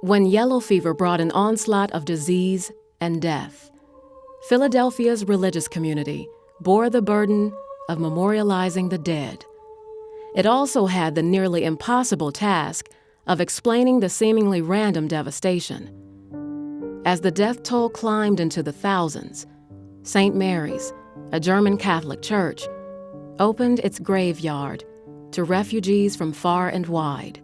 When yellow fever brought an onslaught of disease and death, Philadelphia's religious community bore the burden of memorializing the dead. It also had the nearly impossible task of explaining the seemingly random devastation. As the death toll climbed into the thousands, St. Mary's, a German Catholic church, opened its graveyard to refugees from far and wide.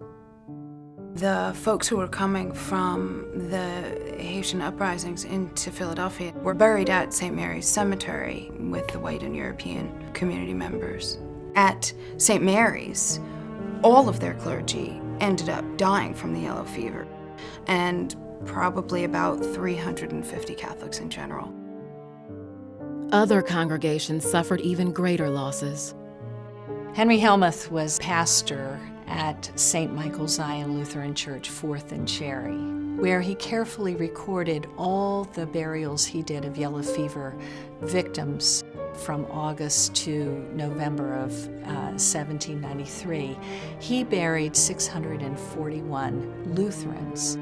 The folks who were coming from the Haitian uprisings into Philadelphia were buried at St. Mary's Cemetery with the white and European community members. At St. Mary's, all of their clergy ended up dying from the yellow fever, and probably about 350 Catholics in general. Other congregations suffered even greater losses. Henry Helmuth was pastor at St. Michael Zion Lutheran Church, 4th and Cherry, where he carefully recorded all the burials he did of yellow fever victims from August to November of 1793. He buried 641 Lutherans.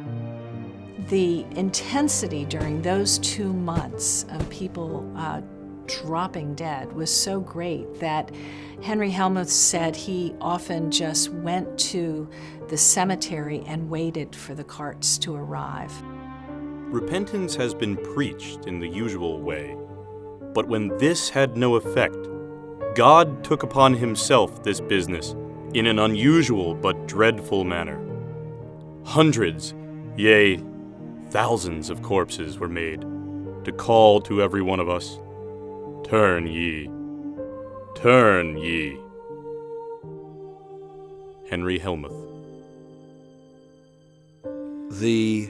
The intensity during those 2 months of people dropping dead was so great that Henry Helmuth said he often just went to the cemetery and waited for the carts to arrive. Repentance has been preached in the usual way, but when this had no effect, God took upon himself this business in an unusual but dreadful manner. Hundreds, yea, thousands of corpses were made to call to every one of us, "Turn ye, turn ye." Henry Helmuth. The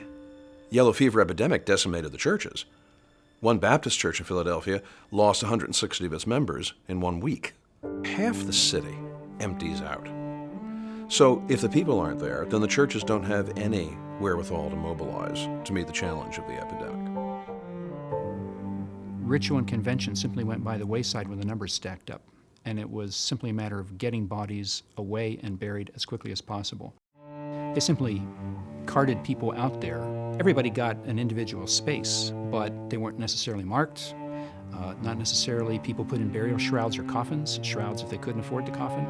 yellow fever epidemic decimated the churches. One Baptist church in Philadelphia lost 160 of its members in 1 week. Half the city empties out. So if the people aren't there, then the churches don't have any wherewithal to mobilize to meet the challenge of the epidemic. Ritual and convention simply went by the wayside when the numbers stacked up, and it was simply a matter of getting bodies away and buried as quickly as possible. They simply carted people out there. Everybody got an individual space, but they weren't necessarily marked, not necessarily people put in burial shrouds or coffins, shrouds if they couldn't afford the coffin.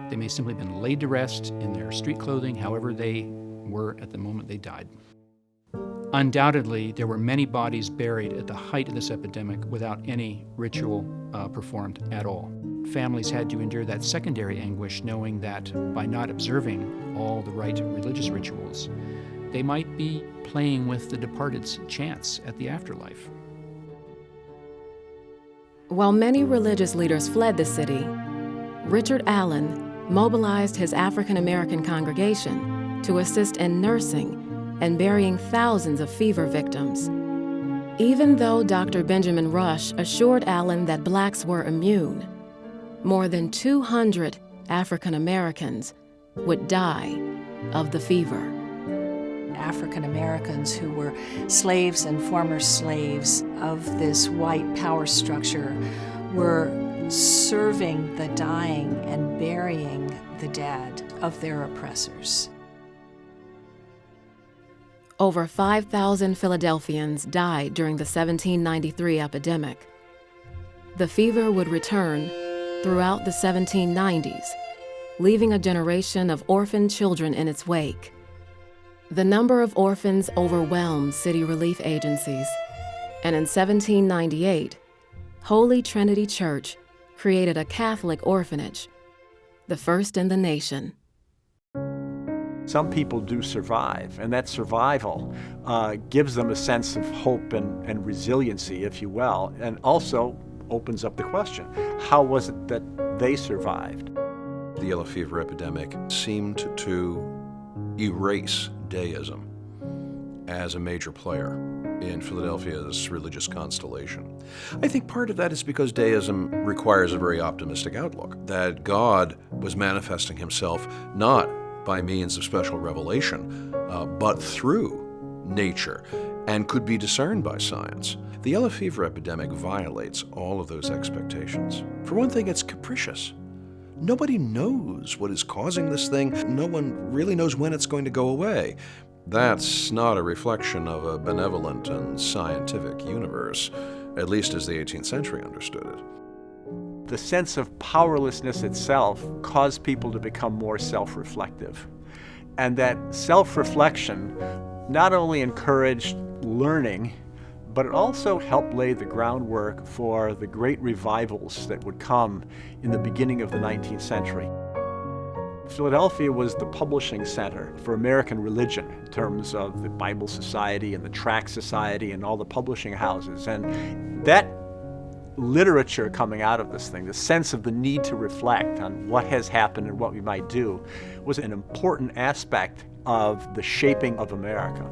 They may simply have been laid to rest in their street clothing, however they were at the moment they died. Undoubtedly, there were many bodies buried at the height of this epidemic without any ritual performed at all. Families had to endure that secondary anguish, knowing that by not observing all the right religious rituals, they might be playing with the departed's chance at the afterlife. While many religious leaders fled the city, Richard Allen mobilized his African American congregation to assist in nursing and burying thousands of fever victims. Even though Dr. Benjamin Rush assured Allen that blacks were immune, more than 200 African Americans would die of the fever. African Americans who were slaves and former slaves of this white power structure were serving the dying and burying the dead of their oppressors. Over 5,000 Philadelphians died during the 1793 epidemic. The fever would return throughout the 1790s, leaving a generation of orphaned children in its wake. The number of orphans overwhelmed city relief agencies, and in 1798, Holy Trinity Church created a Catholic orphanage, the first in the nation. Some people do survive, and that survival gives them a sense of hope and resiliency, if you will, and also opens up the question, how was it that they survived? The yellow fever epidemic seemed to erase deism as a major player in Philadelphia's religious constellation. I think part of that is because deism requires a very optimistic outlook, that God was manifesting himself not by means of special revelation, but through nature, and could be discerned by science. The yellow fever epidemic violates all of those expectations. For one thing, it's capricious. Nobody knows what is causing this thing. No one really knows when it's going to go away. That's not a reflection of a benevolent and scientific universe, at least as the 18th century understood it. The sense of powerlessness itself caused people to become more self-reflective. And that self-reflection not only encouraged learning, but it also helped lay the groundwork for the great revivals that would come in the beginning of the 19th century. Philadelphia was the publishing center for American religion in terms of the Bible Society and the Tract Society and all the publishing houses. And that literature coming out of this thing, the sense of the need to reflect on what has happened and what we might do, was an important aspect of the shaping of America.